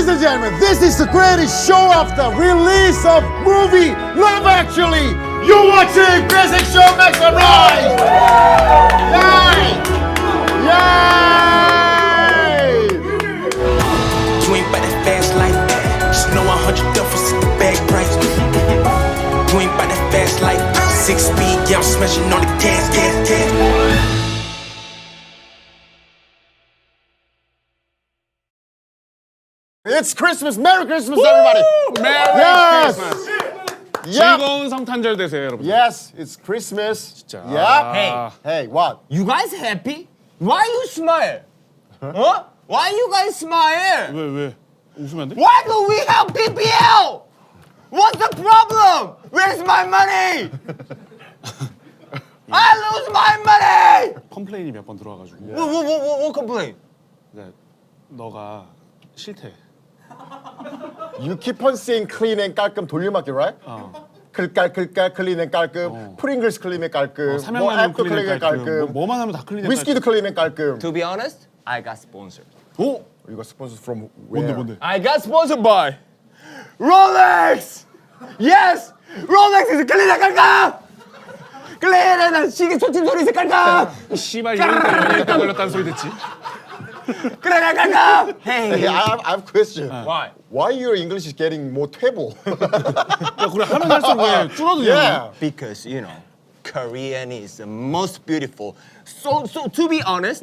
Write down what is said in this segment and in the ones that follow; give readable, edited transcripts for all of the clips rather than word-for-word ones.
Ladies and gentlemen, this is the greatest show of the release of movie Love Actually. You're watching Basic Show Makes a Rise. Yay! Yay! You ain't bout that fast life. Just know 100 duffels at the bag price. You ain't bout that fast life. 6 speed, yeah, I'm smashing on the gas. It's Christmas. Merry Christmas, everybody. Merry Yes. Christmas. Yep. 즐거운 성탄절 되세요, 여러분. Yes, it's Christmas. 진짜. Yeah. 아. Hey, what? You guys happy? Why you smile? Huh? Why you guys smile? 왜? 웃으면 안 돼? Why do we have PPL? What's the problem? Where's my money? I lose my money! 컴플레인이 몇 번 들어와가지고. What complaint? 네, 너가 싫대. You keep on saying clean and 깔끔 돌려막기, right? 클깔 clean and 깔끔. Pringles clean and 깔끔. 뭐 삼양라면 앱도 clean and 깔끔. 뭐만 하면 다 클린. 위스키도 clean and 깔끔. To be honest, I got sponsored. 오, You got sponsored from where? 뭔데? I got sponsored by Rolex! Yes! Rolex is clean and 깔끔! clean and 시계 초침 소리 깔끔! 씨발 이러니까 걸렸다는 소리 듣지? clean and 깔끔! Hey, Hey! I have a question. Why? Why your English is getting more terrible? 야, 그래 하면 할수록 왜 줄어드냐? Yeah. Because you know, Korean is the most beautiful. So to be honest,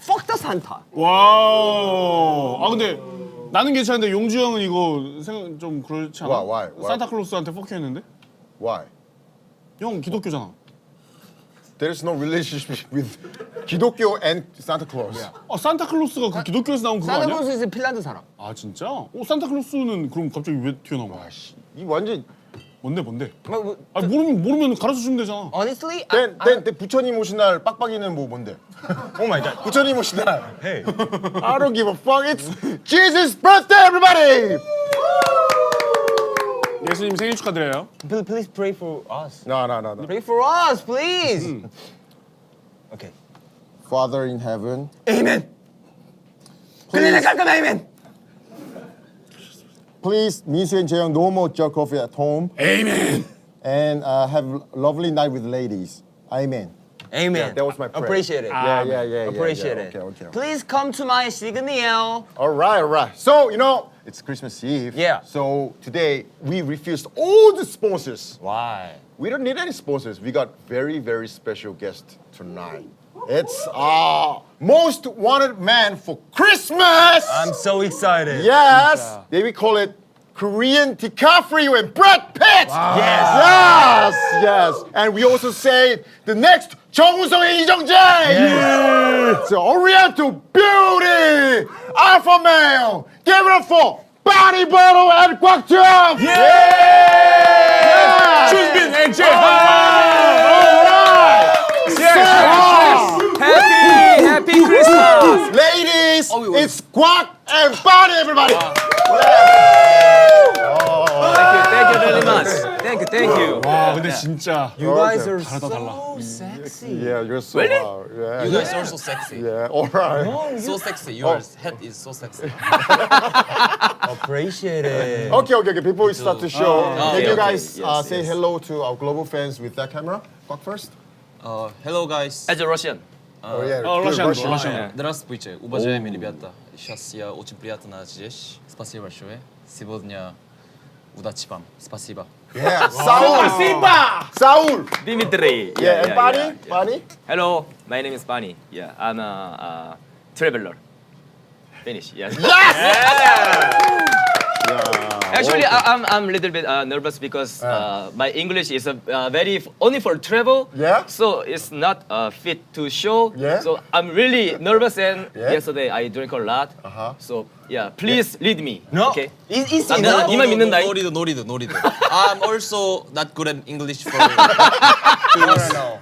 fuck the Santa. 와우. 아 근데 나는 괜찮은데 용주 형은 이거 생각 좀 그렇지 않아? Why? 산타클로스한테 퍼큐 했는데? Why? 형 기독교잖아. There is no relationship with 기독교 and Santa Claus. 아 산타클로스가 그 기독교에서 나온 그거 아니야? 산타클로스는 핀란드 사람. 아 진짜? 산타클로스는 그럼 갑자기 왜 튀어나온 거야? 이 완전 뭔데? 뭐, 아 모르면 가르쳐 주면 되잖아. honestly, then 부처님 오신 날 빡빡이는 뭐 뭔데? oh my god. 부처님 오신 날. Hey. I don't give a fuck. It's Jesus' birthday, everybody. 예수님 생일 축하드려요. Please pray for us. No. Pray for us, please. Okay. Father in heaven. Amen. 그래 깔끔 amen. Please, Misu and Jaeyoung, no more jerk off at home. Amen. And have a lovely night with the ladies. Amen. Amen. Yeah, that was my prayer. Appreciate it. Yeah. Appreciate it. Okay. Please come to my signal. All right. So, it's Christmas Eve. Yeah. So today, we refused all the sponsors. Why? We don't need any sponsors. We got very, very special guest tonight. It's most wanted man for Christmas. I'm so excited. Yes. Then we call it Korean DiCaprio and Brad Pitt. Yes. And we also say the next 정우성 and 이정재. Yes. So Oriental beauty, alpha male. Give it up for Body Bottle and 곽정. Yeah. 준빈 and All right. Happy Christmas. Ladies, it's Quack and Body, everybody. Thank you very much. Thank you. 와 근데 진짜 You guys are 다르다, 달라. so sexy. Yeah, you're so Really? Yeah. You guys are so sexy. Yeah, all right. So sexy. Your head is so sexy. Appreciate it. Okay. Before we start the show, can you okay. guys Yes, say hello to our global fans with that camera? Quack first. Hello guys. As a Russian. Oh yeah, 러시안 Russian. 러시안. Здравствуйте. Уважаемые ребята. Сейчас я очень приятно здесь. Спасибо большое. Сегодня удачи вам. Спасибо. Yeah, Saul. Dimitri. Yeah, and Bunny. Hello, my name is Bunny. Yeah, I'm a traveler. Finish. Yes. Actually, I'm a little bit nervous because my English is very only for travel. Yeah. So it's not fit to show. Yeah. So I'm really nervous and Yeah. yesterday I drank a lot. So yeah, please lead me. No. Okay. Is 아, it 나 이만 믿는다. No read. I'm also not good at English for.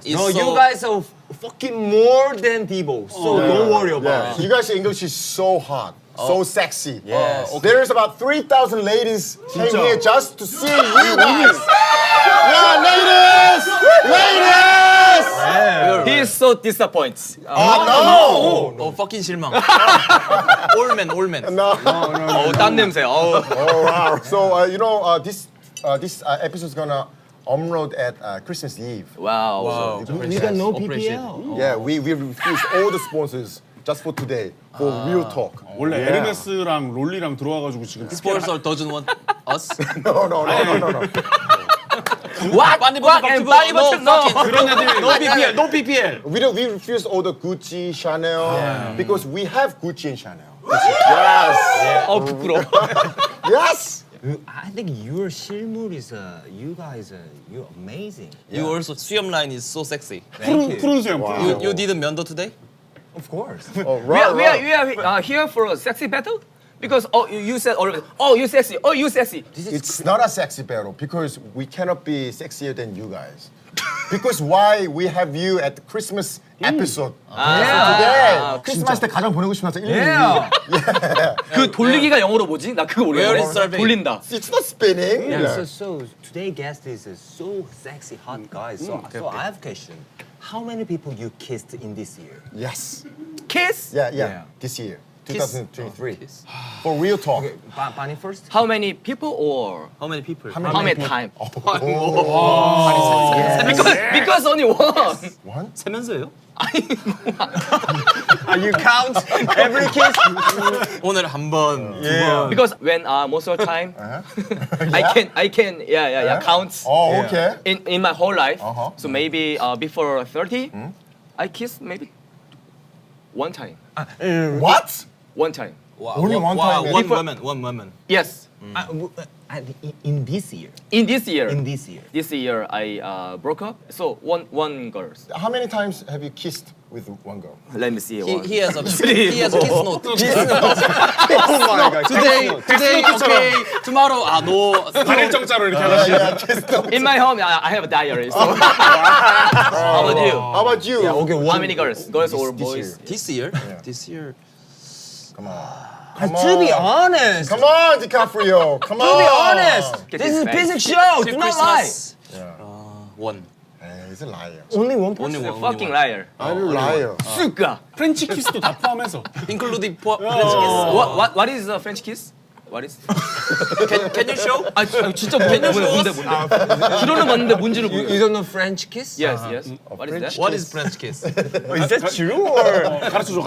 No, you guys are fucking more than people. So don't worry about Yeah, you guys' English is so hot. So sexy. Yes. There's about 3,000 ladies came here just to see you guys. Yeah, ladies! Yes. He is so disappointed. Oh 어 fucking 실망. 올맨 올맨. no. 땀 냄새. Oh wow. So you know this episode is gonna upload at Christmas Eve. 와우. We got no Appreciate PPL. Yeah, we refused all the sponsors just for today for real talk. 원래 에르메스랑 롤리랑 들어와가지고 지금 Sponsor doesn't want us. No. What? What? And body button? No. 그런 애들 no PPL, no PPL. We refuse all the Gucci, Chanel because we have Gucci and Chanel. Yes. 부끄러워. Yes. I think your 실물 is you guys you're amazing. You also 수염 line is so sexy. 푸른 수염. You did 면도 today? Of course. Oh, We are here for a sexy battle? Because you said already. Oh, you sexy. Oh, you sexy. It's not a sexy battle because we cannot be sexier than you guys. Because why we have you at the Christmas episode today. 크리스마스 때 가장 보내고 싶은 날짜 1, 2, 2. 그 돌리기가 영어로 뭐지? 나 그거 Where 모르겠어. is survey? 돌린다. It's not spinning. Yeah. So today guest is so sexy hot guy. So I have a question. How many people you kissed in this year? Yes. Kiss? Yeah. This year, 2023. For real talk. Bunny first. How many people or How many people? how many time? Oh. Because only one. One? 세면서요? You count every kiss? 오늘 한 번. Because when most of the time I can count Oh, okay. in my whole life. Uh-huh. So maybe before 30, I kiss maybe one time. What? One time. Wow, Only one time, One yeah. woman. Yes. In this year. In this year. In this year. This year I broke up. So one girl. How many times have you kissed with one girl? Let me see. He has a kiss note. Oh my god. Today, okay. Tomorrow, no. 단일정자로 이렇게 하나씩. Yeah, kiss them. In my home, I have a diary. So. How about you? How about you? Okay, How many girls? Girls or This boys? This year, this year. Come on. To be honest. Come on, DiCaprio. Come on. To be honest. Get This this is back. basic show. Do not lie. Christmas. One. Hey, he's a liar. Only one person. Only one. Fucking liar. I'm a liar. 수가. 프렌치 키스도 다 포함해서. Including French kiss. What is a French kiss? What is? Can you show? 아 진짜 뭔데? 들어는 봤는데 뭔지를 You 모르겠어. don't know French kiss? Yes. What is that? What is French kiss? Is that true or? 가르쳐줘.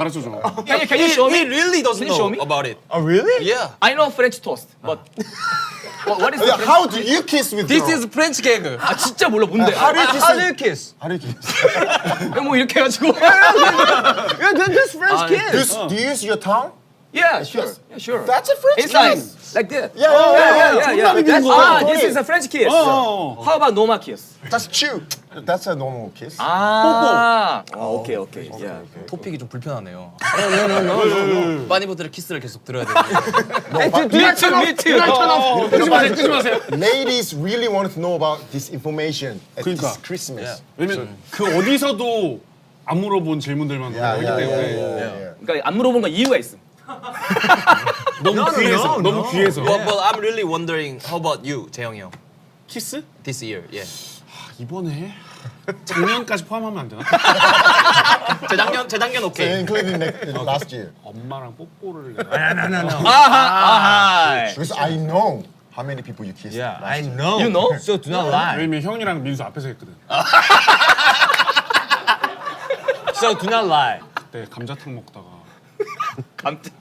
Can you show me? He really doesn't Can you show know me? about it. Oh really? Yeah. I know French toast, but what is the Yeah, French? how do you kiss with This girl? is French cake. 아 진짜 몰라 뭔데? How do you kiss? How do you kiss? 뭐 이렇게 해가지고. Yeah, that's French kiss. Do you use your tongue? Yeah, sure. Yeah, sure. That's a French Inside, kiss. like that. Yeah. That's, this is a French kiss. 어. How about normal kiss? That's chew. That's a normal kiss. 오케이. Yeah. 토픽이 좀 불편하네요. 빠니보드를 키스를 계속 들어야 되는데. Me too. 끄지 마세요. Ladies really want to know about this information at 그러니까. this Christmas. 왜냐면 그 어디서도 안 물어본 질문들만 물어보기 때문에 그러니까 안 물어본 건 이유가 있음. 너무 귀해서. 너무 귀해서. But I'm really wondering, how about you, 재영이 형? 키스? This year, yeah. 이번에 작년까지 포함하면 안 되나? 재작년 오케이. Including last year. 엄마랑 뽀뽀를. 아하. Because I know how many people you kissed. Yeah, last I year. know. You know? So do not lie. 왜냐면 형이랑 민수 앞에서 했거든. So do not lie. 그때 감자탕 먹다가 깜짝.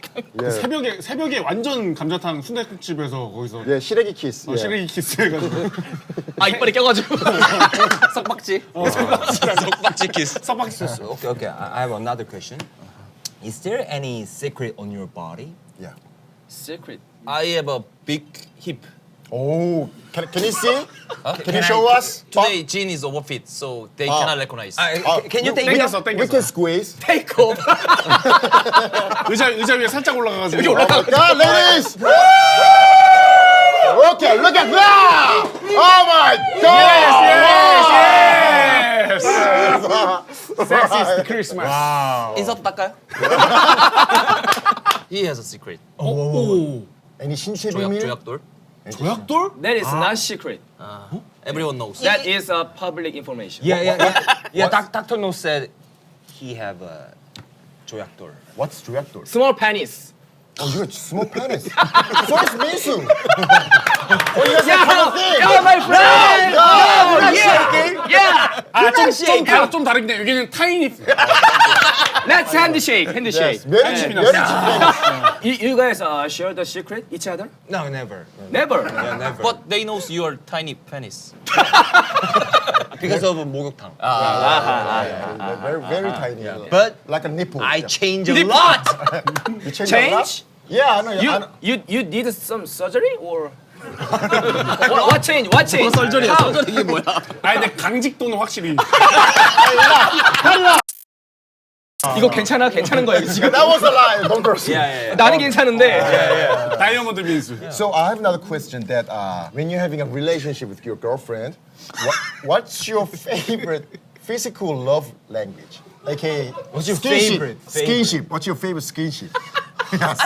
Yeah. 새벽에 완전 감자탕 순댓국집에서 거기서 Yeah, 시래기 kiss. Yeah. 시래기 키스 해가지고 아 이빨에 껴가지고. 석박지? 석박지 키스. 썩박이 썼어. Okay. I have another question. Is there any secret on your body? Yeah. Secret. I have a big hip. Oh, can you see? Can you show us? Today, Jin is overfit, so they cannot recognize. Can you take it? 땡겼어. We can squeeze. Take off. 의자 위에 살짝 올라가가지고. Oh my God, ladies! Okay, look at that! Oh my God! Sexiest Christmas. 인사도 닦아요? He has a secret. 오. Any 신체 비밀? 조약돌. 조약돌? That is not secret. Everyone knows. That is public information. Yeah. Yeah, Dr. No said he have a 조약돌. What's 조약돌? Small penis. Oh, you're a small penis. So is Minsu. Oh, you guys have kind of thing. Yeah, my friend. Yeah. 좀 다른데 여기는 타이니. Let's handshake. Handshake. Yes, very cheap penis. You guys share the secret each other? No, never. Never. Yeah, never. But they knows you are tiny penis. because of 목욕탕. Very, very tiny. But Like a nipple. I Yeah. change a lot. You change a lot? Change? Yeah, I know. I know. You did some surgery or? what change? What change? 썰전이야. 썰전 이게 뭐야? 아니 근데 강직도는 확실히. 이거 괜찮은 거예요 지금? That was a lie. Don't curse. 나는 괜찮은데. 다이아몬드 민수. So I have another question that when you're having a relationship with your girlfriend, what's your favorite physical love language? AKA What's your skinship. favorite? Skinship. What's your favorite skinship?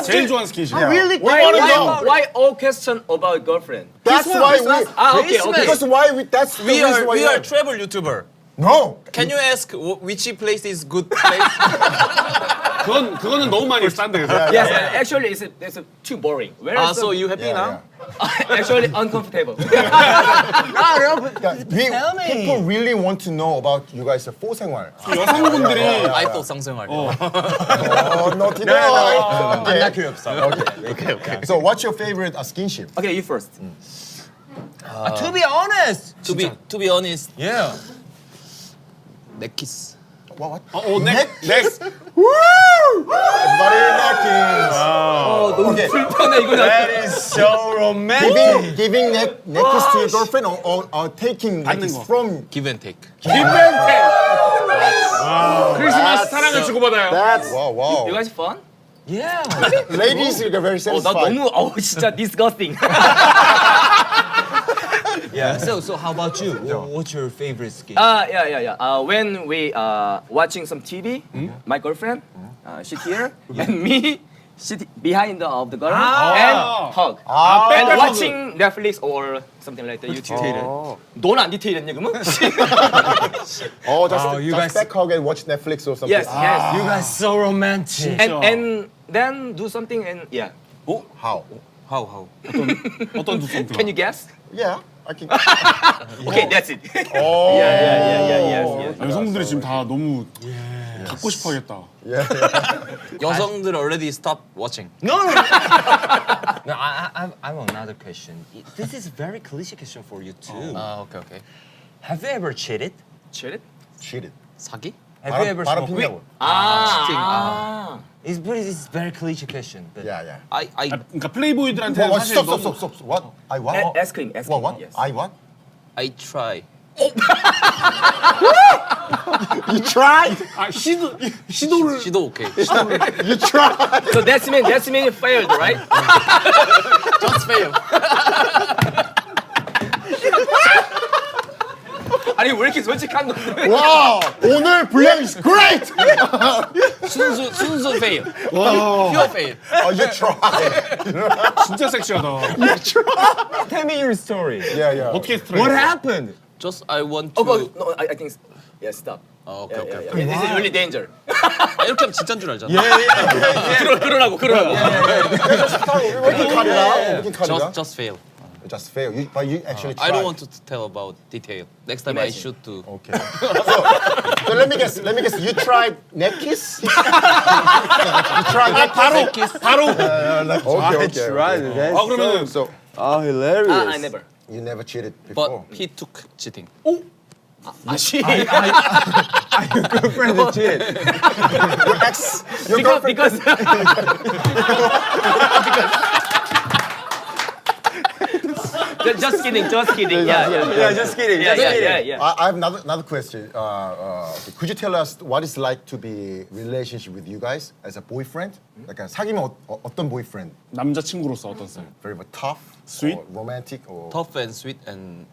제일 좋아하는 스킨십. Really? We want to know. Why all question about girlfriend? That's why we. Okay. Because why we? That's the We reason are why we you are travel YouTuber. No. Can you ask which place is good place? 그거는 너무 많이 싼데. Yes, actually it's too boring. Where is So the- you happy now? actually uncomfortable. People really want to know about you guys' 포생활. 여성분들이 I thought 상생활. Oh, no, no. 나 필요 없어. Okay. So what's your favorite skinship? Okay, you first. To be honest. To be honest, Yeah. neck kiss. What? 넥. Everybody necking. 너무 불편해 이거. That is so romantic. Giving neck kiss to your girlfriend or taking neck kiss 거. from. Give and take. 크리스마스 사랑을 주고받아요. That's wow. You guys fun? Yeah. Ladies are very 나 satisfied. 너무 진짜 disgusting. Yeah. So how about you? What's your favorite skin? Yeah. When we watching some TV, my girlfriend, she here, and me sit behind of the girl and hug. And watching Netflix or something like that, YouTube. 너는 안 디테일했냐 그러면? you Just guys- back hug and watch Netflix or something. yes. You guys so romantic. And then do something and yeah. How? How? 어떤 두성도. Can you guess? Yeah, I can. Okay, that's it. Oh. Yes. 여성분들이 지금 다 너무 갖고 싶어하겠다. 여성들 already stop watching. No, I have another question. This is a very cliche question for you too. Okay. Have you ever cheated? Cheated? Cheated. 사기? Have you ever 바람 smoked weed? 핀다고. It's very cliche question. But Yeah. I 그러니까 플레이보이들한테 What? 사실 Stop. 너무 What? I what? Ice cream. What? Yes. I what? I try. You tried? 시도를 시도 오케이. You tried? So that's mean you failed, right? Just fail. 아니 왜 이렇게 솔직한 건데? Wow! 오늘 분량 is great! 순수 fail. Pure fail. Oh, you tried. 진짜 섹시하다. tell me your story. Yeah. 어떻게 스트라이크? What happened? Just I want to. No, I think yeah, stop. 오케이. This is really danger. 이렇게 하면 진짜인 줄 알잖아. 그러라고. We can cut it out. We can cut it out. Just fail. Just fail. But you actually tried. I don't want to tell about detail. Next time I should to. Okay. So let me guess. You tried neck kiss? You tried neck kiss? 바로. Okay. 아 그러면은 So hilarious. I never. you never cheated But before. he took cheating. Girlfriend cheated. Your ex, your girlfriend. because just kidding. Yeah. Just kidding. Yeah. I have another question. Okay. Could you tell us what it's like to be relationship with you guys as a boyfriend? 약간 사귀면 어떤 boyfriend? 남자친구로서 어떤 스타일? Very tough, Sweet? or romantic, or Tough and sweet and.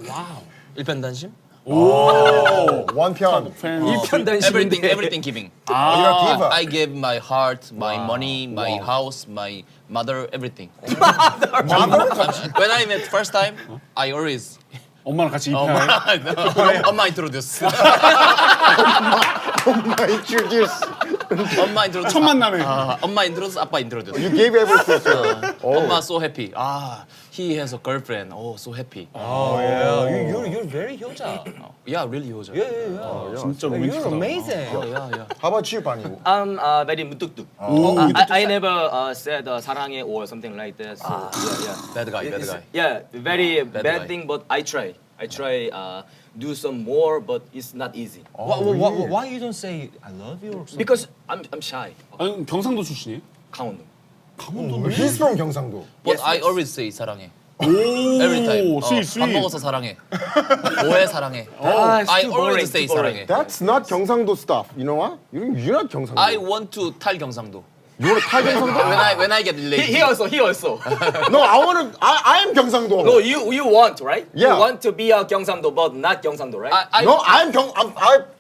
wow. 일편단심? one 편. Everything giving. You're a giver. I gave my heart, my money, my house, my mother, everything. Mother? When I met first time, I always 엄마랑 같이 입회. 엄마 인트로듀스. Introduce. 엄마 인트로듀스. 첫 만남에. 엄마 인트로듀스, 아빠 인트로듀스. You gave everything. 엄마 so happy. He has a girlfriend. Oh, so happy. You're very 효자. Yeah, really 효자. 진짜 You're 로맨틱하다. amazing. How about you, 반이? I'm very 무뚝뚝. I never said 사랑해 or something like that. So yeah. Bad guy, bad guy. Yeah, very Bad bad guy. thing, but I try. Do some more, but it's not easy. Why you don't say I love you or something? Because I'm shy. 아니, 경상도 출신이에요? 강원도. He's from 경상도. But Yes, I yes. always say 사랑해. Every time. sweet, sweet. 밥 먹어서 사랑해. 뭐해 사랑해. It's I too always boring, say too boring. 사랑해. That's not 경상도 stuff. You know what? You're not 경상도. I want to 탈 경상도. You want to 탈 경상도? When I get He lazy. also. No, I am 경상도. No, you want, right? Yeah. You want to be a 경상도, but not 경상도, right? No,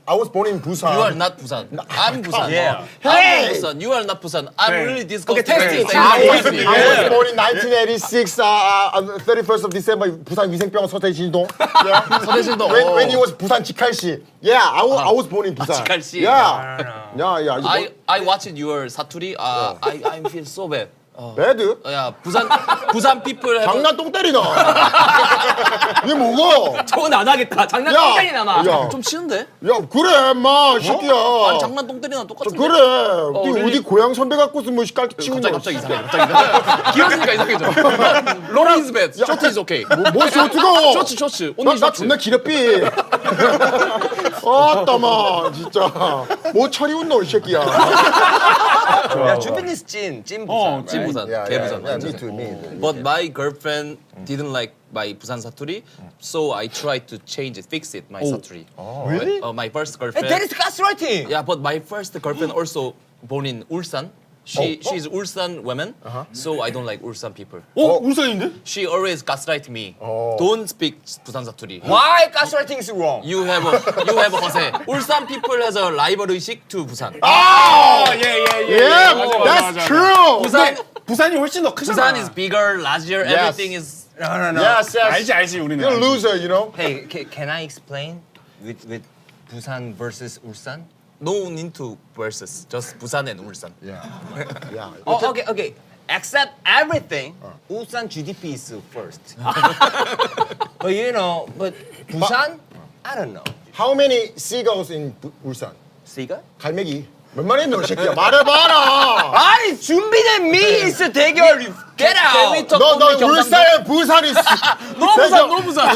I was born in Busan. You are not Busan. I'm Busan. Yeah. Hey! I'm Busan. You are not Busan. I'm Hey. really disgusted. Okay, testing. I was born in 1986, 31st of December, 부산 위생병원 서대진동. Yeah. 서대신동. When he was 부산 직할시. Yeah, I was born in Busan. 직할시. Yeah. I watched your 사투리. I feel so bad. Bad? 야 부산 people have. 장난 똥 때리나? 이게 뭐고? 저건 안 하겠다. 장난 야, 똥장이 남아. 야. 좀 치는데? 야, 그래, 인마, 새끼야. 아니 장난 똥 때리나 똑같은데. 그래. 네 really? 어디 고향 선배 갖고서 뭐 깔 치는 갑자기 이상해. 길어지니까 이상해져. Long is bad. Short is okay. 뭐 쇼트고? 쇼츠. 나 언니 쇼츠. 존나 기렵비. 아따마 진짜. 뭐 철이 웃노 이 새끼야. 야, 주빈이스 찐 부산. 찐 부산. 개부산. Me too, me. But my girlfriend didn't like my 부산 사투리, so I tried to change it, fix it, my 사투리. Really? My first Hey, girlfriend. that is gaslighting. Yeah, but my first girlfriend also born in Ulsan. She's Ulsan woman, so I don't like Ulsan people. 울산인데? She always gaslight me. Don't speak 부산 사투리. Why gaslighting is wrong? You have a 허세. Ulsan people has a rival 의식 to 부산. Yeah, that's true. 부산 부산이 훨씬 더 크잖아. 부산 is bigger, larger. Everything is. No. Yes. 알지 우리는. You're a loser, you know. Hey, can I explain with Busan versus Ulsan? No need to versus. Just 부산 and 울산. Yeah. Oh, okay. Accept everything. Ulsan GDP is first. but Busan, I don't know. How many seagulls in Ulsan? Siga? 갈매기. 몇 마리 있노 이 새끼야. 말해봐라. 아니 준비된 미스 대결. Get out. 너 울산에 부산이. 너 부산.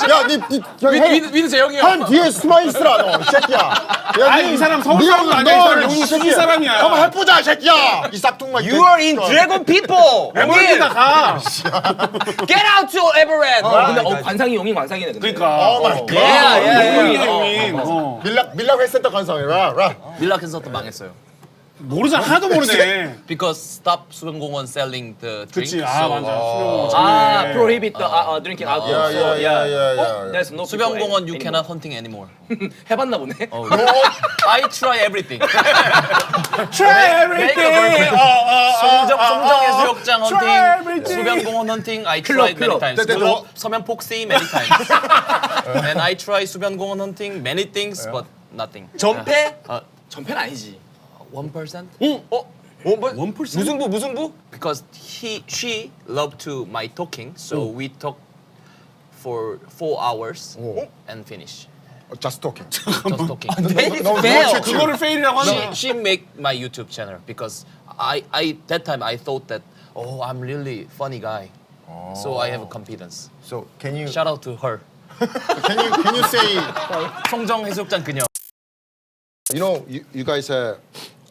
야, 위드 재영이야. 한 뒤에 숨어 있으라 너, 이 새끼야. 야, 아니 이 사람 서울 사람 아니야. 이 사람 영국 시기 사람이야. 한번 해보자, 이 새끼야. 이 싹퉁만. You are in Dragon People. 에버랜드가 가. Get out to Everett. 근데 관상이 용인 관상이네. 근데. 그러니까. Oh my God. 용인이야 용인. 밀락 회센터 간상이라. 밀락에서도 망했어요. 모르잖아 하나도 모르네. Because stop 수변공원 selling the drink. 그치 아 맞아. 수영공원 아, 작년에. prohibit the drinking alcohol. So, Yeah. There's no people 수변공원 you anymore. cannot hunting anymore. 해봤나 보네. I try everything. Try everything. 송정해수욕장 Try 헌팅, everything. 수변공원 헌팅 I tried many 클럽. times. 클럽 서면 폭시 many times. And I try 수변공원 hunting many things but nothing. 전패? 전패는 아니지. 1%? 무승부? Because she loved to my talking, so we talk for 4 hours and finish. Just talking. Just talking. 너 그거를 페일이라고 하는. She make my YouTube channel because I that time I thought that I'm really funny guy, so I have confidence. So can you Shout out to her. can you say 송정 해수욕장 그녀. you know you guys are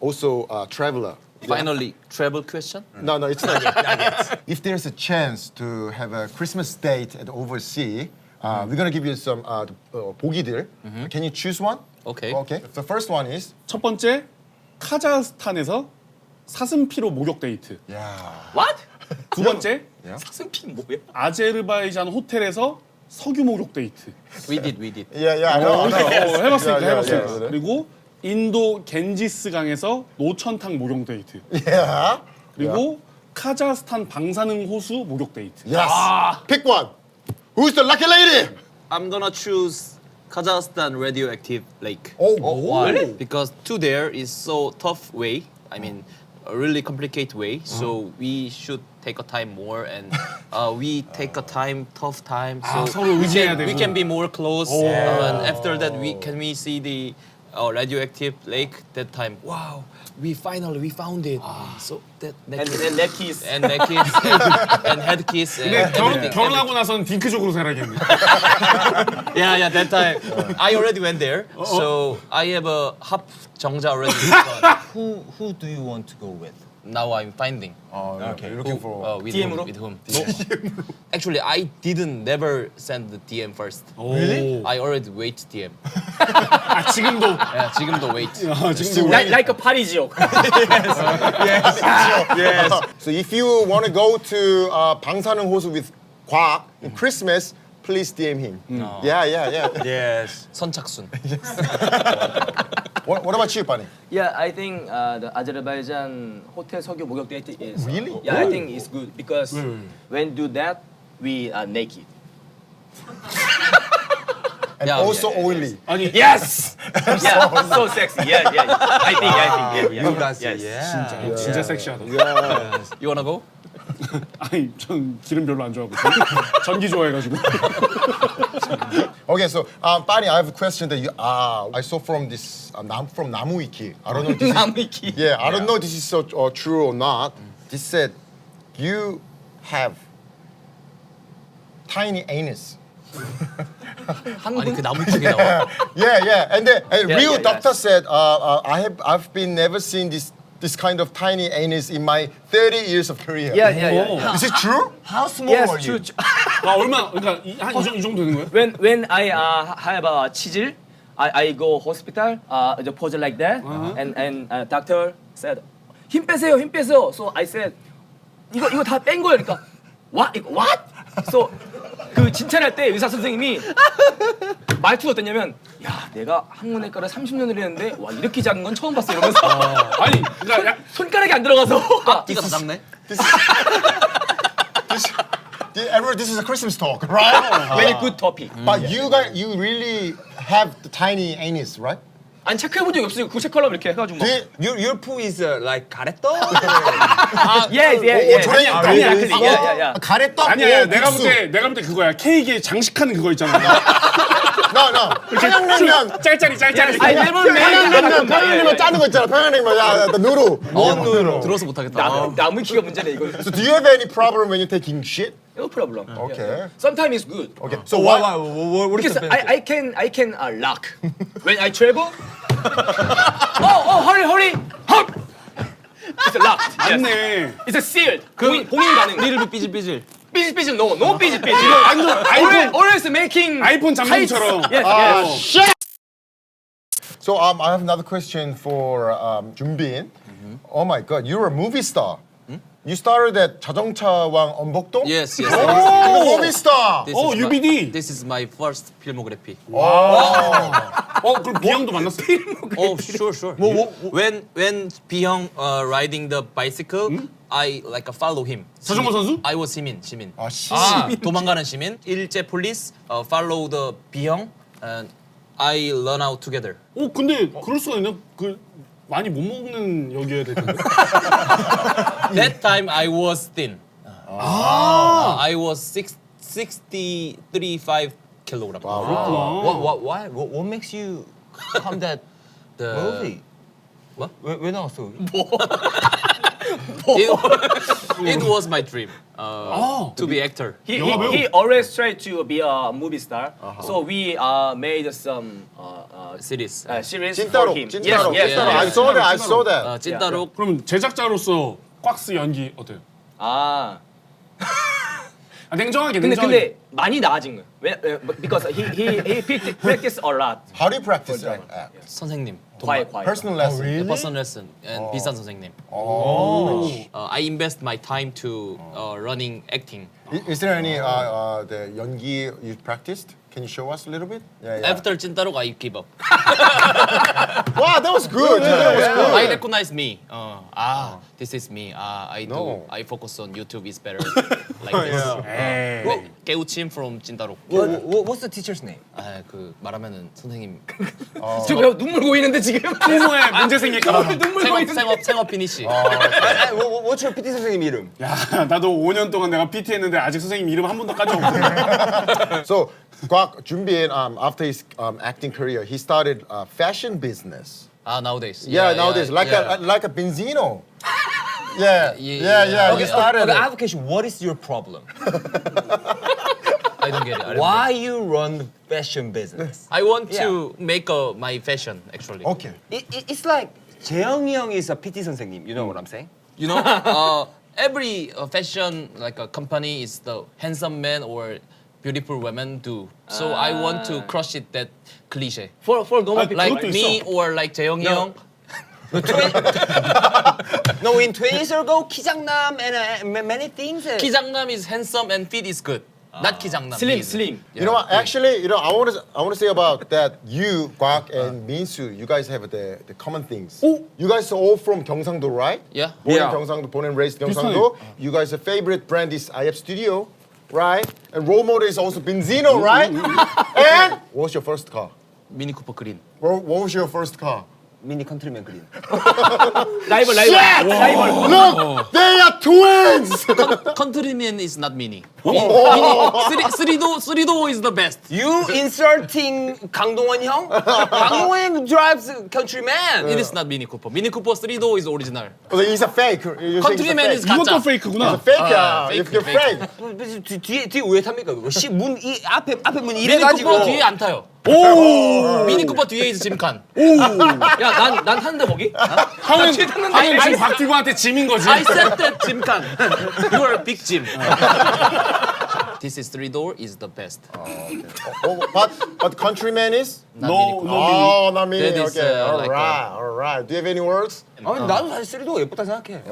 also a traveler. Finally, travel question. No, it's not yet. If there's a chance to have a Christmas date at overseas, we're gonna give you some 보기들. Can you choose one? Okay. Okay. The first one is. 첫 번째 카자흐스탄에서 사슴피로 목욕 데이트. What? 두 번째 사슴피 뭐야? 아제르바이잔 호텔에서 석유 목욕 데이트. We did. Yeah, I know. 해봤으니까. Yeah. 그리고 인도 겐지스 강에서 노천탕 목욕 데이트. Yeah. 그리고 카자흐스탄 방사능 호수 목욕 데이트. Yes. Pick one. Who's the lucky lady? I'm gonna choose Kazakhstan radioactive lake. Oh, Why? Because to there is so tough way. I mean, a really complicated way. So we should take a time more, and we take a time, tough time. So 서로 의지해야 we 되고. can be more close. And after that, we see the radioactive lake. That time, wow, we finally found it. So that And then neck kiss. and neck kiss and head kiss and 근데 everything. 결혼하고 나서는 딩크족으로 살아야겠네. Yeah, that time I already went there, so I have a half 정자 already. Who do you want to go with? Now I'm finding. Okay. You're looking for. With DM 으로? whom? Actually, I didn't never send the DM first. Really? I already wait DM. 아 지금도. Yeah, 지금도 wait. 지금도. Like a party 지옥. So if you want to go to 방사능호수 with Kwak in Christmas, please DM him. Yeah. Yes. 선착순. What about you, Bunny? Yeah, I think the Azerbaijan hotel 석유 목욕 date is Really? Yeah, I think it's good because when do that we are naked. And Yeah, also oily. 아니 Yes. Yeah, so sexy. Yeah. I think. You guys, Yes. yeah. 진짜 섹시하다. You wanna go? 아니 전 기름 별로 안 좋아하고 전기 좋아해가지고. Okay, so Bunny, I have a question that I saw from this from Namuwiki. I don't know. If this is, 나무위키. yeah, I don't know if this is so true or not. This said you have tiny anus. 아니 그 나무 쪽에 나와. Yeah, and the real yeah. doctor said I've been never seen this kind of tiny anus in my 30 years of career. Yeah. Is it true? How small Yes, are you? true. 아 얼마? 그러니까 이 정도 되는 거예요? When I have a 치질, I go hospital, the pose like that, and doctor said, 힘 빼세요. So I said, 이거 다 뺀 거예요. 그러니까 what? So 그 진찰할 때 의사 선생님이 말투가 어땠냐면, 야 내가 항문외과를 30년을 했는데 와 이렇게 작은 건 처음 봤어 이러면서 아니 그러니까 손가락이 안 들어가서 앞뒤가 더 작네. Everyone, this is a Christmas talk, right? very good topic. But you really have the tiny anus, right? 안 체크해본 적이 없어요. 그거 체크하려면 이렇게 해가지고 막. Your poo is like 가래떡? Yes. 저래 아니야, yeah. 가래떡. 아니야 내가 볼 때 그거야. 케이크에 장식하는 그거 있잖아. No. 평양냉면. 짤짤이. I never made 평양냉면 짜는 거 있잖아. 평양냉면. 야, 누루. 들어서 못하겠다. 나무키가 문제네 이거. So do you have any problem when you're taking shit? No problem. Okay. Sometimes it's good. Okay. So What is Because the benefit? I can lock when I travel. hurry, hop. It's locked. Yes. 맞네. It's a sealed. 봉인 가능. 리를 삐질삐질. 삐질 no 삐질. 아이폰 Always making. 아이폰 잠금처럼. Yes. So I have another question for Junbin. Oh my God, you're a movie star. You started at 자동차왕 엄복동? Yes. Oh, movie star. This 오, is my- UBD. This is my first filmography. 그럼 비형도 만났어? Oh, sure. When 비형 riding the bicycle, I like follow him. 서정원 선수? I was 시민. 도망가는 시민. 일제 police follow the 비형 and I run out together. 근데 그럴 수가 있나? 그 많이 못 먹는 역이어야 될 텐데. That time I was thin. I was 63.5 kilogram. What makes you come that The movie? What? 왜 나왔어? It was my dream to be actor. He always tried to be a movie star. So we made some Series. series 찐따로. for him. 찐따로. Yes. I saw that. 찐따로. 그럼 제작자로서 꽉스 연기 어때요? 아. 냉정하게. 근데 많이 나아진 거예요. Because he practiced a lot. How do you practice that? 선생님. Quiet. Personal lesson. The personal lesson and 비싼 선생님. I invest my time to running acting. Is there any the 연기 you practiced? Can you show us a little bit? Yeah, yeah. After 찐따로 I give up. Wow, that was good. That was good. I recognize me. This is me. I do. No. I focus on YouTube is better. Like this. 네, 깨우침 from 찐따로. What's the teacher's name? 그 말하면은 선생님 지금 왜 눈물 고이는데 지금? 부모에 문제 생길까 봐. 눈물 고이는데. 생업 피니시. What's your PT 선생님 이름? 야, 나도 5년 동안 내가 PT 했는데 아직 선생님 이름 한 번도 까지 없거든. So, Kwak Junbin, after his acting career, he started fashion business. Nowadays. Yeah, nowadays, like a Benzino. Yeah. He started. Okay, I it. have a question. What is your problem? I don't get it. Why you run fashion business? I want to make my fashion actually. Okay. It's like 재영이 형 is a PT 선생님. You know what I'm saying? You know, every fashion like a company is the handsome man or beautiful women do. So I want to crush it that cliche. For normal people. Like 그것도 me 있어. or like 재영이 형. No, in 20 years ago, 키장남 and many things. 키장남 is handsome and fit is good. Not 키장남. Slim. You know what? Actually, I want to say about that. You, Kwak, and Minsu, you guys have the common things. You guys are all from Gyeongsangdo, right? Yeah. Born Yeah. in Gyeongsangdo, born and raised Gyeongsangdo. You guys' favorite brand is IF Studio, right? And role model is also Benzino, right? And what was your first car? 미니 쿠퍼 그린. What was your first car? 미니 컨트리맨 그린. 라이벌. Look, they are twins. 컨트리맨 is not mini. Mini 3도 is the best. You insulting 강동원 형? 강동원 형 drives countryman. It is not Mini Cooper. Mini Cooper 3도 is original. He's a fake. You're saying he's a Countryman fake. is 이것도 가짜. 페이크구나. Fake, fake, if you're fake. fake. 뒤에 왜 탑니까? 문 앞에 문 미니 이래가지고. 쿠퍼 뒤에 안 타요. 오! 미니 쿠퍼 뒤에 is 짐칸. 야, 난 타는데 거기? 형은 지금 박티브한테 짐인 거지. I said that 짐칸. You are a big Jim. This is 3-door is the best. But Countryman is? Not No, Mini Cooper. no mini. Oh, not me. That is, Okay, all like right, all right. Do you have any words? 아니 나도 사실 3도 예쁘다 생각해.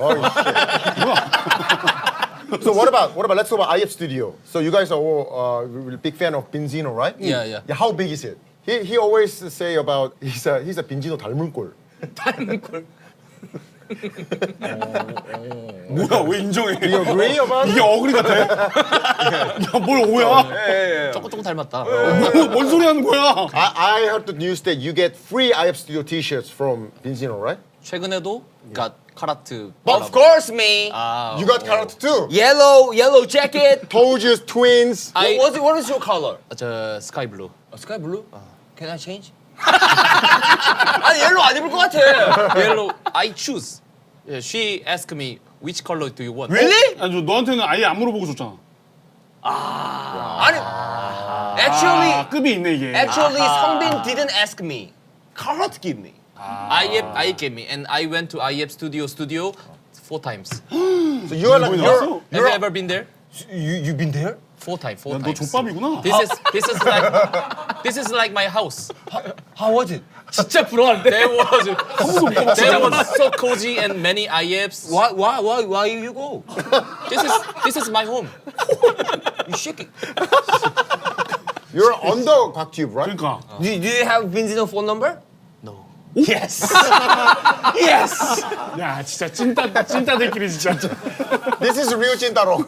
So what about let's talk about IF Studio. So you guys are all big fan of Benzino, right? Yeah. How big is it? He always say about he's a Benzino 닮은 꼴. 닮은 꼴. 뭐야, 왜 인정해? Do you agree about it? 이게 어글이 같아? 야, 뭘 오야? 조금 닮았다. 뭔 소리 하는 거야? I heard the news that you get free IF Studio T-shirts from Benzino, right? 최근에도 got 카라트. Of course, me. You got carrot too. Yellow jacket. Told you twins. What is your color? 저 스카이 블루. Sky blue. Can I change? 아니 옐로우 안 입을 것 같아. Yellow. I choose. Yeah, she asked me which color do you want? Really? 아니, 저 너한테는 아예 안 물어보고 줬잖아. 아니. Actually, 급이 있네, 이게. 성빈 didn't ask me. Carrot give me. I gave me and I went to IF Studio 4 times. So you're like 나왔어? Have you ever been there? you've been there? 4 times. 야, 너 족밥이구나. This is like my house. How was it? 진짜 부러워하는데. There was so cozy and many IFs. Why you go? This is my home. You shake it. You're under Kwaktube, right? 그러니까. Do you have Benzino phone number? No. Yes. Yes. 야, 진짜 찐따들끼리 진짜. This is real 찐따로.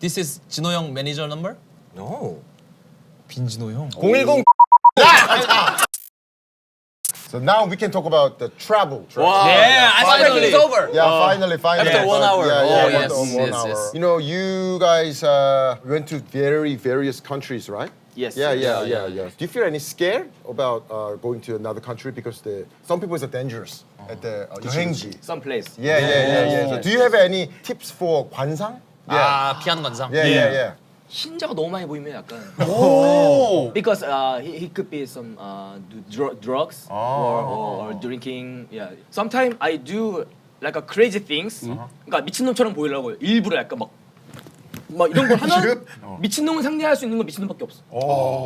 This is 진호 형 매니저 number? No. 빈진호 형. 010. So now we can talk about the travel. Yeah, I thought Finally. it's over. Yeah, finally. After 1 hour. Yeah, Oh, one- yes, one yes, hour. yes. You know, you guys went to various countries, right? Yes. Yeah. Do you feel any scared about going to another country because some people is dangerous at the 여행지? Some place. Yeah. So do you have any tips for 관상? 피아노 관상. Yeah. 흰자가 너무 많이 보이면 약간. 오. Because he could be some drugs or drinking. Yeah. Sometimes I do like a crazy things. 그러니까 미친놈처럼 보이려고 일부러 약간 막 이런 걸 하면 미친놈을 상대할 수 있는 건 미친놈밖에 없어.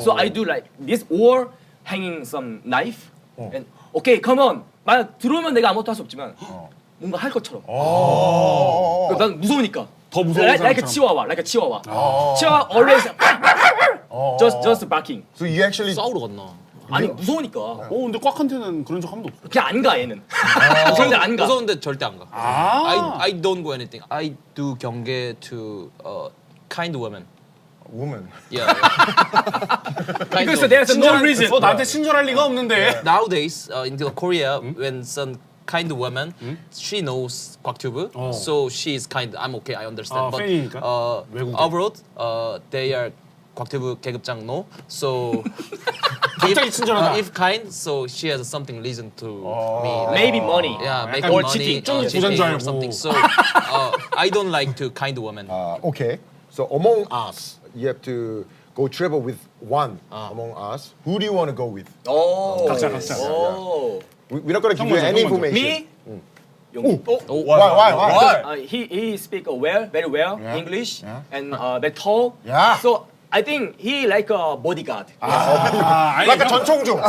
So I do like this or hanging some knife. And okay, come on. 만약 들어오면 내가 아무것도 할 수 없지만 뭔가 할 것처럼. 난 무서우니까. 더 무서운 like a 사람처럼. chihuahua. Chihuahua always just barking. So you actually 싸우러 갔나? 아니 무서우니까 근데 꽉한테는 그런 적 한 번도 없어. 그냥 안 가 얘는. 무서운데 안 가. 무서운데 절대 안 가. I don't go anything. I do 경계 to kind women. woman. Yeah. kind Because of. there's no reason. 나한테 친절할 리가 없는데. Nowadays, in Korea, when some kind woman, she knows 곽튜브, so she is kind. I'm okay. I understand. But 팬이니까? 외국인. abroad, they are 곽튜브 계급장 no. So 갑자기 친절하다. if kind, so she has something reason to me. Like, Maybe money. yeah, make or money, cheating. 좀 부자인 줄 or 알고. something. So I don't like to kind woman. Okay. So among us, you have to go travel with one among us. Who do you want to go with? 오. 각자. We're not going to give you 먼저, any 형 먼저. information. Me? 용. Why? He speak very well English and very tall. Yeah. So I think he like a bodyguard. 아니, Like a 전총조.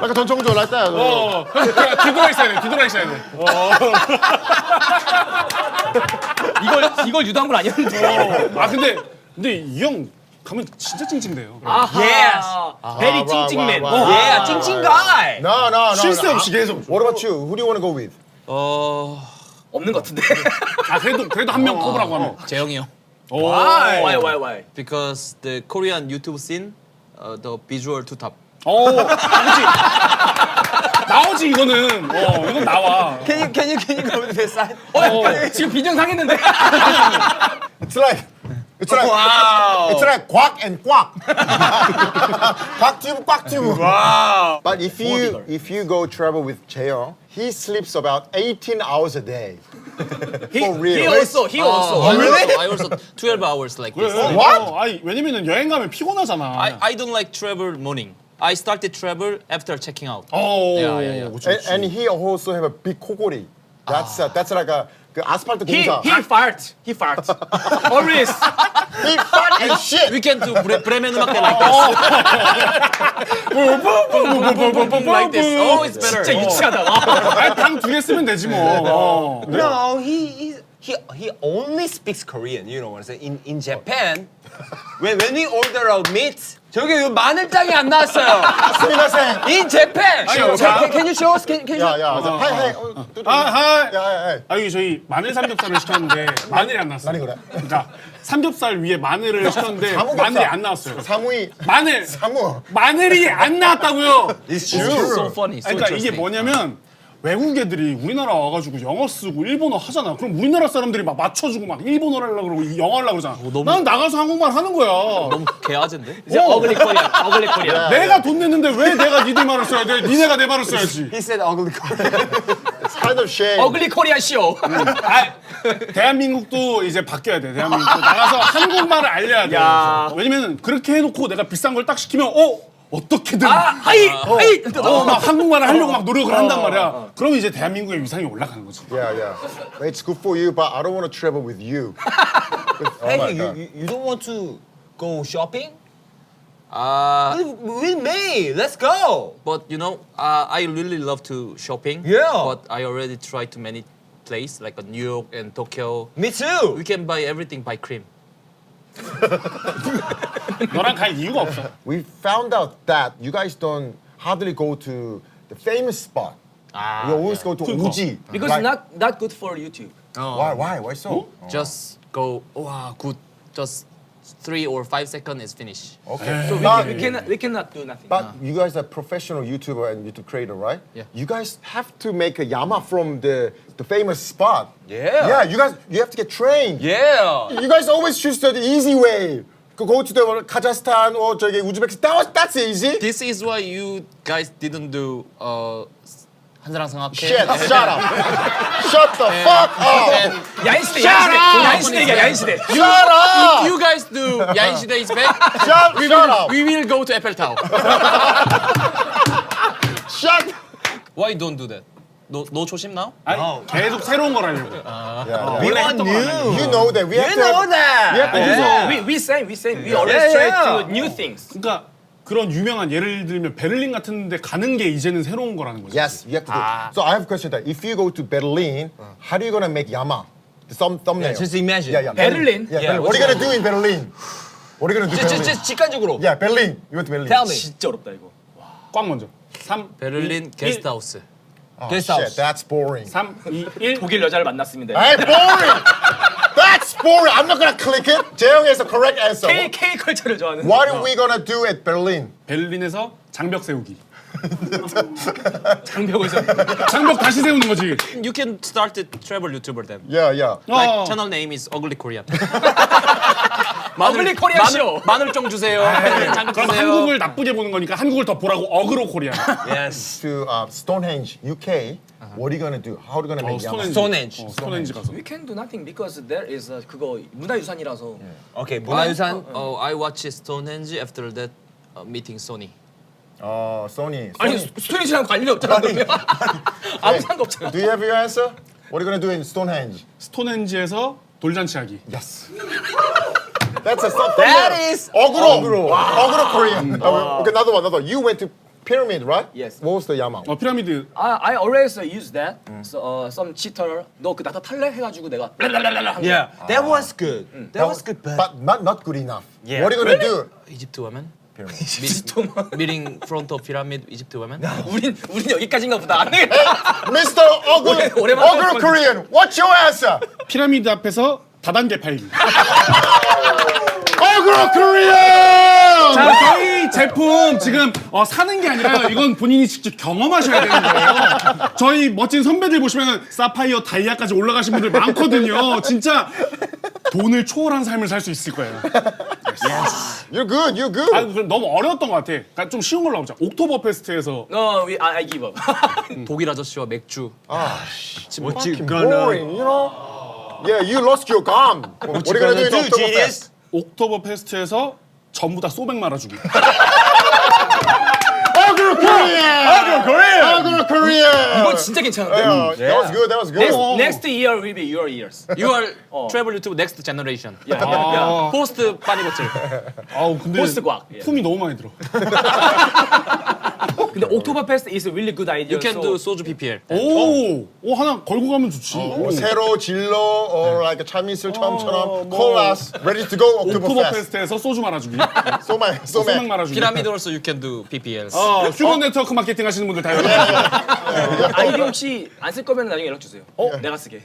Like a 전총조, like that. 뒤돌아 있어야 돼. 이걸 유도한 건 아니었는데. 근데 이 형 가면 진짜 찡찡대요. 아하. Very right, 찡찡맨. right, right. Yeah, 찡찡 guy. No. 쉴 새 없이 계속. What about you? Who do you want to go with? 없는 것 같은데. 그래도 한 명 꼽으라고 하면. 재영이 형. Why? Because the Korean YouTube scene, the visual too top. 나오지 이거는. 이건 나와. Can you go to the side? 지금 빈정 상했는데. It's like quack and quack. 꽉튜브. Wow. But if you go travel with Chaeyoung, he sleeps about 18 hours a day. For real. He also. I also 12 hours like this. What? 왜냐면은 여행 가면 피곤하잖아. I don't like travel morning. I started travel after checking out. Yeah. And he also have a big 코골이. That's like a 그 아스팔트 He 공사. farts. Always. He fart and shit. We can do Bremen 음악회 like this. like this. Oh, it's better. 진짜 유치하다. 당 2개 쓰면 되지 뭐. No, he only speaks Korean. You know what I'm saying? In Japan, when we order a meat, 저기 마늘장이 안 나왔어요. 스미마셍. In Japan. 자. Can you show us? Can you show? 야. 하이. 하이. 야. 여기 저희 마늘 삼겹살을 시켰는데 마늘이 안 나왔어요. 아니 그래. 그러니까 삼겹살 위에 마늘을 시켰는데 사무겹살. 마늘이 안 나왔어요. 사무이. 마늘. 마늘이 안 나왔다고요. It's so funny. So 그러니까 이게 interesting. 뭐냐면 외국 애들이 우리나라 와가지고 영어 쓰고 일본어 하잖아. 그럼 우리나라 사람들이 막 맞춰주고 막 일본어를 하려고 그러고 영어 하려고 그러잖아. 난 나가서 한국말 하는 거야. 너무 개아젠데? 이제 어글리 코리아. 내가 돈 냈는데 왜 내가 니들 말을 써야 돼? 니네가 내 말을 써야지. He said ugly Korean. It's kind of shame. 어글리 코리아 쇼. 대한민국도 이제 바뀌어야 돼. 대한민국도 나가서 한국말을 알려야 돼. 야. 왜냐면 그렇게 해놓고 내가 비싼 걸 딱 시키면 어떻게든 하이. 막 한국말을 하려고 막 노력을 한단 말이야. 그러면 이제 대한민국의 위상이 올라가는 거지. Yeah. It's good for you, but I don't want to travel with you. Hey, you don't want to go shopping? With me. Let's go. But you know, I really love to shopping. Yeah. But I already tried to many places like New York and Tokyo. Me too. We can buy everything by cream. 너랑 갈 이유가 없어. We found out that you guys don't hardly go to the famous spot. You always go to Uji. Because Like, not good for YouTube. Why so? Just go. Wow, good. Just 3 or 5 seconds is finished. Okay. So we cannot do nothing. But you guys are professional YouTuber and YouTube creator, right? Yeah. You guys have to make a yama from the famous spot. Yeah. Yeah, you have to get trained. Yeah. You guys always choose the easy way. Go to the Kazakhstan or 저기 Uzbekistan. That's easy. This is why you guys didn't do 한사랑 성악회. Shit, shut up. Shut the fuck up. 야인시대. Shut up. You guys do 야인시대 is back. Shut up. We will go to Eiffeltower. Shut. Why don't do that? No 초심 now? 아니, 계속 새로운 걸 하려고. Yeah. We want new. You know that we have You to. know that. We have to do so. We always try to new things. 그러니까 그런 유명한 예를 들면 베를린 같은 데 가는 게 이제는 새로운 거라는 거죠. Yes, you have to do. So I have a question that if you go to Berlin, how are you gonna make Yama? The thumbnail. Just imagine. Yeah, yeah. Berlin? Yeah, Berlin. What are you gonna do in Berlin? What are you gonna do in Berlin? just 직관적으로. Yeah, Berlin. You went to Berlin. Tell me. 진짜 어렵다 이거. 꽉 먼저. 3, 베를린 게스트하우스. Oh, Guest shit, house. that's boring. 3, 2, 1. 독일 여자를 만났습니다. Hey, boring! That's boring. I'm not gonna click it. 재영 is the correct answer. K 컬처를 좋아하는. What are we gonna do at Berlin? 베를린에서 장벽 세우기. 장벽에서. 장벽 다시 세우는 거지. You can start a travel YouTuber then. Yeah, yeah. Like channel name is Ugly Korean. Ugly Korean show. 마늘종 주세요. 장벽 그럼 주세요. 한국을 나쁘게 보는 거니까 한국을 더 보라고 어그로 코리아. Yes. To Stonehenge, UK. What are you gonna do? How are you gonna make Yama? Stonehenge. 스톤헨지 가서. We can do nothing because there is 그거 문화유산이라서. 오케이, 문화유산. I watch Stonehenge after that meeting Sony. Sony. 아니 스토리지랑 관련이 없잖아. 그러면. 아무 상관없잖아. Do you have your answer? What are you gonna do in Stonehenge? 스톤헨지에서 돌잔치 하기. Yes. That's a thumbnail. That is 어그로. 어그로 Korean. Okay, another one. You went to pyramid, right? Yes. What was the Yama? 피라미드. I always use that. So, some cheater. 너 그 나타 탈래 해가지고 내가. Yeah, that was good. That was good, but not good enough. Yeah. What are you gonna do? 이집트 women. Pyramid. Meeting front of pyramid 이집트 women. 우린 여기까지인가 보다. 안 되겠다. Mr. 오랜만에 Ogre Korean, what's your answer? 피라미드 앞에서 다단계 팔기. Ogre Korean! 자, 저희 제품 지금 사는 게 아니라 이건 본인이 직접 경험하셔야 되는 거예요. 저희 멋진 선배들 보시면 사파이어 다이아까지 올라가신 분들 많거든요. 진짜 돈을 초월한 삶을 살 수 있을 거예요. You're good, you're good. 아, 그럼 너무 어려웠던 것 같아. 그러니까 좀 쉬운 걸로 가보자. 옥토버 페스트에서 No, I give up. 독일 아저씨와 맥주. what you Boring, you know? Yeah, you lost your gum. What are you gonna do in Oktoberfest? 옥토버 페스트에서 전부 다 소백 말아주기. Ogre Korean! Ogre Korean! Ogre Korean! 이거 진짜 괜찮은데? Yeah, that was good, that was good. Next year will be your years. You are travel YouTube next generation. 야. 포스트 빠니버틀. 아우 근데 포스트 과학. 예. 품이 너무 많이 들어. 근데 Oktoberfest is a really good idea. You can do 소주 PPL. 오 하나 걸고 가면 좋지. 세로 진로 or like a 참이슬 처음처럼 콜라스 ready to go 옥토버 Oktoberfest. 페스트에서 소주 말아주기. 소맥 소맥 소맥. 말아주기. 피라미드 also you can do PPLs. 휴먼 네트워크 마케팅 하시는 분들 다 여기 아이디 혹시 안 쓸 거면 나중에 연락 주세요. 내가 쓰게.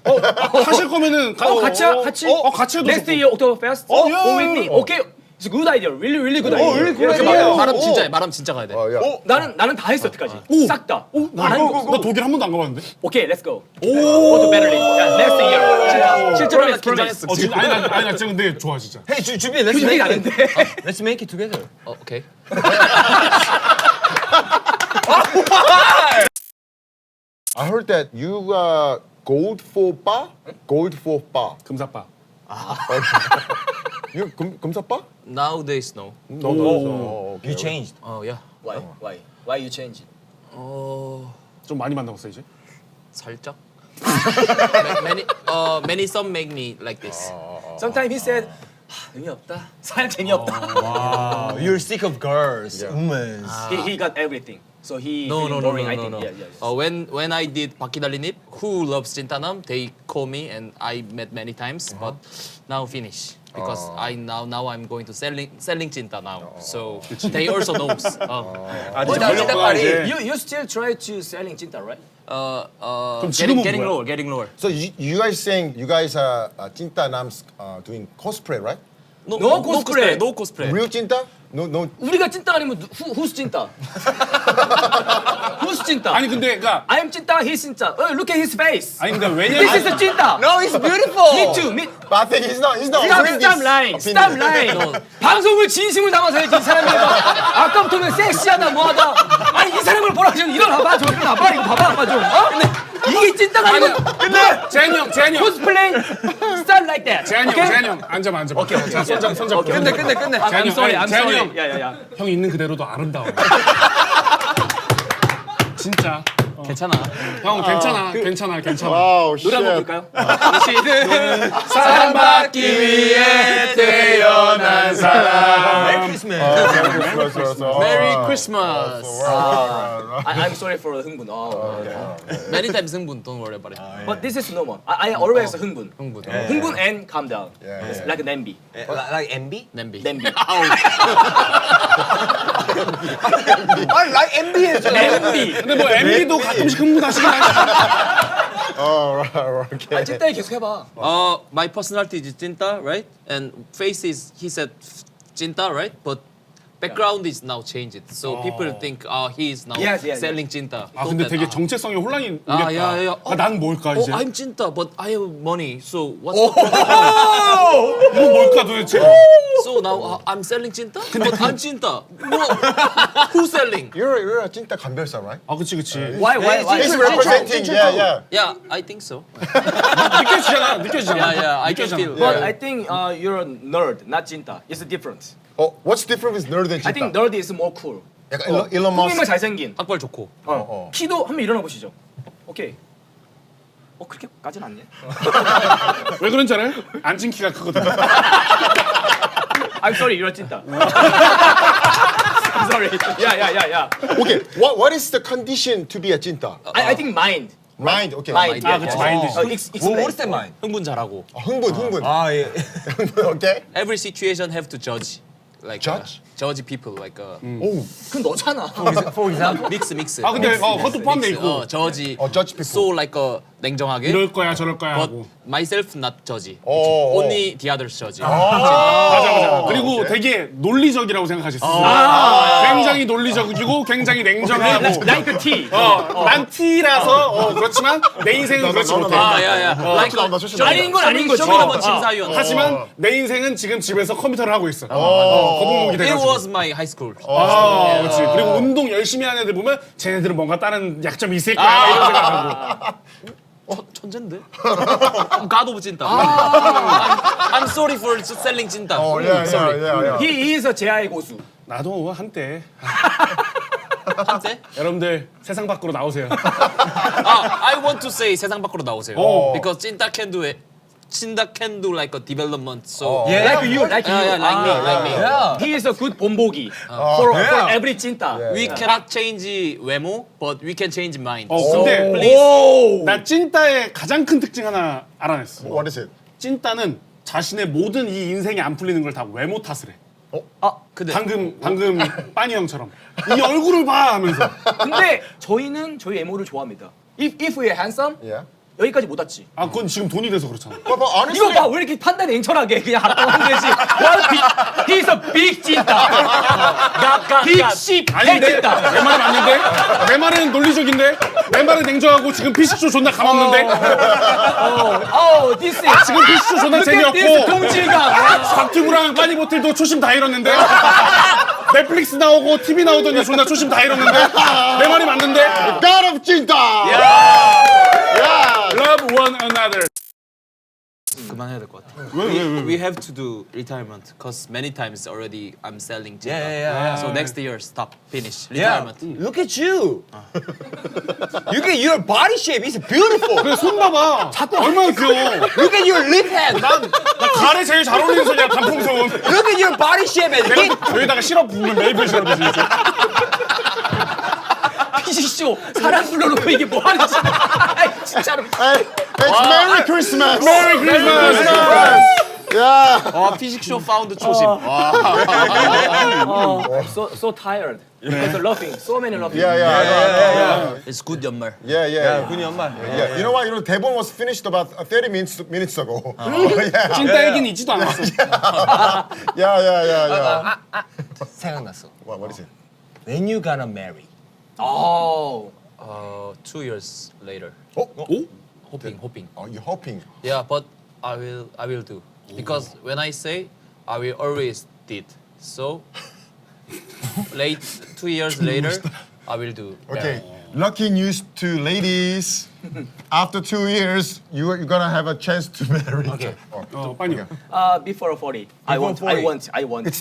하실 거면은 같이 같이 해도 Next 좋고. year Oktoberfest. 예. Go with me. Okay. It's a good idea. Really, really good idea. really good 이렇게 idea. 말해요. 말하면 진짜 해. 말하면 진짜 가야 돼. 야. 나는 다 했어 여태까지. 싹 다. 나 독일 한 번도 안 가봤는데. 오케이, let's go. Go to Berlin. Yeah, next year. 실제로 Promise, 긴장했어. 진짜 아니 나 진짜 근데 좋아 진짜. Hey, 준비. Let's 표정이 make it. 다른데. Let's make it together. 오케이. I heard that you gold for bar? Gold for bar. 금사빠. You 금사빠? Nowadays no. No, no. You changed. yeah. Why you change it? 좀 많이 만나봤어 이제. 살짝. many some make me like this. Sometimes he said, 재미없다. 살 재미없다. You're sick of girls. Women. He got everything. So he No, feeling no, no, boring, no, I no, think. no. Yeah. When I did 바퀴달리님, who loves 찐따남, they call me and I met many times, but now finish because now I'm going to selling 찐따 now. So they also knows. You still try to selling 찐따, right? 지금은 getting 뭐야? lower, getting lower. So you guys saying you guys are 찐따 남's doing cosplay, right? No cosplay. no cosplay. Real 찐따? No. 우리가 찐따 아니면 who's 찐따? who's 찐따? 아니 근데 그러니까 I'm 찐따, he's 찐따. Look at his face. 아니 근데 This 왜냐면 is the 찐따. No, it's beautiful. Me too. Me. But I think he's not. Stop lying. Stop lying. 방송을 진심을 담아서 해야지 이 사람이 아까부터는 섹시하다 뭐하다. 아니 이 사람을 보라 좀 일어나봐 좀 일어나봐 이거 봐봐 좀. 이게 찐따가 아니고. 근데 재한이 형 코스플레이 start like that. 재한이 형 앉아봐. 오케이. 자 손잡고. 끝내. I'm sorry. I'm 재한이 sorry. 형. 야야야. 형 있는 그대로도 아름다워. 진짜. 괜찮아. 형 괜찮아, 괜찮아. Oh 노래 한번 shit. 볼까요? 사랑받기 위해 태어난 사람. Merry Christmas. Merry Christmas. I'm sorry for 흥분. Many times 흥분. Don't worry about it. But this is normal. I always 흥분. 흥분. 흥분 and calm down. It's like a 냄비. Like MB? 냄비. 냄비. 아, like MB에서. 냄비. 근데 뭐 MB도 가끔씩 흥분하시긴 하죠. Okay. 찐따이 계속 해봐. My personality is 찐따, right? And face is he said 찐따, right? But background is now changed. So people think he is now Yes, yes, selling 찐따. 아 근데 되게 정체성에 혼란이 아, 오겠다. 야, 야. 난 뭘까 이제? I'm 찐따, but I have money. So what's the problem? 이거 뭘까 도대체? So now I'm selling 찐따? But I'm 찐따. 뭐? Who's selling? You're a 찐따 감별사, right? 아 그치. Why? He's representing. Yeah. Yeah, I think so. 느껴지잖아. Yeah, I can feel. But I think you're a nerd, not 찐따. It's different. Oh, what's different with nerd and 찐따? I think nerd is more cool. 약간 일론 꾸미면 머스크. 잘생긴. 악벌 좋고. 키도 한번 일어나 보시죠. 오케이. 그렇게까지는 않네. 왜 그런지 알아요? 앉은 키가 크거든. I'm sorry, you're a 찐따. I'm sorry. Yeah. Okay. What is the condition to be a 찐따? I think mind. Mind. Okay. Mind. 아 그치 마인드. Explain. What's that mind? 흥분 잘하고. 흥분. 아, 예. Okay. Every situation have to judge. Like Judge? judge people like 그건 너잖아. For example? mix. 아 근데 그것도 포함돼 있고. judge. judge people. So like 냉정하게. 이럴 거야 저럴 거야 But 하고. myself not judge. 어. Only the others judge. 맞아. 그리고 되게 논리적이라고 생각하셨어요. 굉장히 논리적이고 굉장히 냉정하고. Like tea. 난 T라서 그렇지만 내 인생은 그렇지 못해. 야야. Like 나온다, 출신 아닌 건 아닌 거지. 쇼미더머 심사위원. 하지만 내 인생은 지금 집에서 컴퓨터를 하고 있어. 거북목이 It 돼가지고. was my high school. 그렇지. 그리고 운동 열심히 하는 애들 보면 쟤네들은 뭔가 다른 약점이 있을 거야 이런 생각하고. 천재인데? God of 찐따. I'm sorry for selling 찐따. Yeah. He is a 제아의 고수. 나도 한때. 한때? 여러분들 세상 밖으로 나오세요. I want to say 세상 밖으로 나오세요. Because 찐따 can do it. 찐따 can do like a development. So Like you. like me. Yeah. He is a good 본보기 for every 찐따. We cannot change 외모, but we can change mind. 근데 please. 나 찐따의 가장 큰 특징 하나 알아냈어. What is it? 찐따는 자신의 모든 이 인생이 안 풀리는 걸 다 외모 탓을 해. 근데 방금 빠니 형처럼 이 얼굴을 봐 하면서. 근데 저희는 저희 외모를 좋아합니다. If we are handsome, Yeah. 여기까지 못 왔지. 아 그건 지금 돈이 돼서 그렇잖아. But honestly, 이거 봐, 왜 이렇게 판단이 냉철하게 그냥 하라고 되지. He is a big 찐따. Big sheep. 아닌데? 찐따. 내 말은 맞는데? 내 말은 논리적인데? 내 말은 냉정하고 지금 피식쇼 존나 감없는데? This is. 지금 피식쇼 존나 This 재미없고 동질감. 박튜브랑 빠니보틀도 초심 다 잃었는데? 넷플릭스 나오고 TV 나오더니 존나 초심 다 잃었는데? 내 말이 맞는데? God of 찐따. Love one another. 그만해야 될 것 같아. 왜? We have to do retirement because many times already I'm selling 찐따. Yeah. So next year stop finish Yeah. retirement. Look at you. Look at your body shape. It's beautiful. 그래 손 봐봐. 얼마나 귀여워. Look at your lip hand. 나 가래 제일 잘 어울리는 소리야 단풍손. Look at your body shape and hip. 여기다가 시럽 부으면 메이플 시럽이지. 피식쇼 사람 불러놓고 이게 뭐 하는 짓이야. 진짜로. It's Merry Christmas. Merry Christmas. Yeah. 피식쇼 파운드 초심. So tired. Because of laughing. So many laughing. Yeah. It's good 연말. Yeah. 군이 엄마. Yeah. You know what? 대본 was finished about 30 minutes ago. Yeah. 찐따 얘기는 있지도 않았어. Yeah. 생각났어. What is it? When you gonna marry? Oh. 2 years later. Oh, Hoping. you're hoping. Yeah, but I will do because when I say I will always did. So 2 years later I will do. Okay. Lucky news to ladies. After 2 years, you're gonna have a chance to marry. Okay. 빠니. Before 40. I want.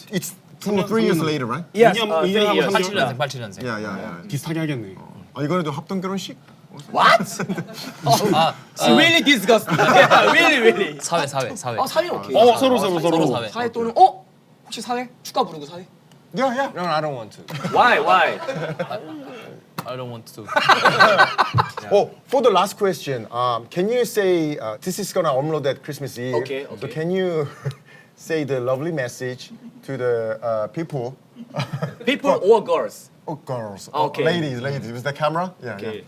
It's 2 or 3 years later, right? Yes. 2년 3 years. 3년 87년생. Yeah. 비슷하게 하겠네. 이거는 합동 결혼식? What? It's really disgusting. Yeah, really. 사회. 사회 오케이. 서로. 사회. 사회 또는 혹시 사회? 축가 부르고 사회? Yeah. No, I don't want to. Why? I don't want to. Oh, for the last question, can you say this is gonna upload at Christmas Eve? Okay. So can you say the lovely message to the people? People or girls? Oh, girls. Okay. Ladies. With the camera? Yeah. Okay.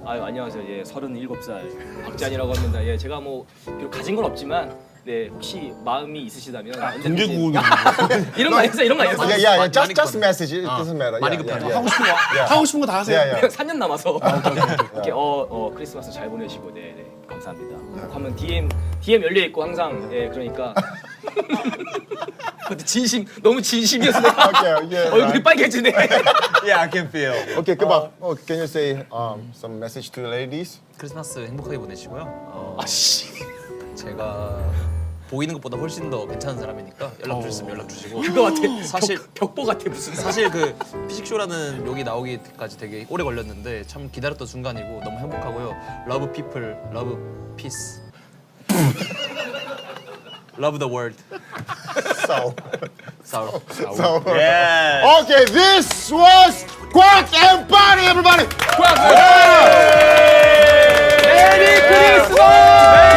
아유 안녕하세요. 예, 37살 박찬이라고 합니다. 예, 제가 뭐 비록 가진 건 없지만 네, 혹시 마음이 있으시다면 언제든지 이런 거 아니었어요? 이런 거 아니었어요? Yeah. Just message. It doesn't matter. 많이 Yeah, 급해요. yeah. 하고 싶은 거 다 하세요. Yeah. 3년 남아서 이렇게 크리스마스 잘 보내시고 네 감사합니다. 하면 DM 열려 있고 항상 예 그러니까 근데 너무 진심이어서 내가 Okay, yeah. 얼굴이 빨개지네. Yeah, I can feel. Okay, goodbye. Can you say some message to the ladies? 크리스마스 행복하게 보내시고요. 아씨 제가 보이는 것보다 훨씬 더 괜찮은 사람이니까 연락 주셨으면 연락 주시고. 그거 같아. 사실 벽보 같아 무슨. 사실 그 피식쇼라는 여기 나오기까지 되게 오래 걸렸는데 참 기다렸던 순간이고 너무 행복하고요. Love people, love peace. Love the world. So. Yeah. Okay, this was Quack and Bonnie, everybody. 메리 크리스마스!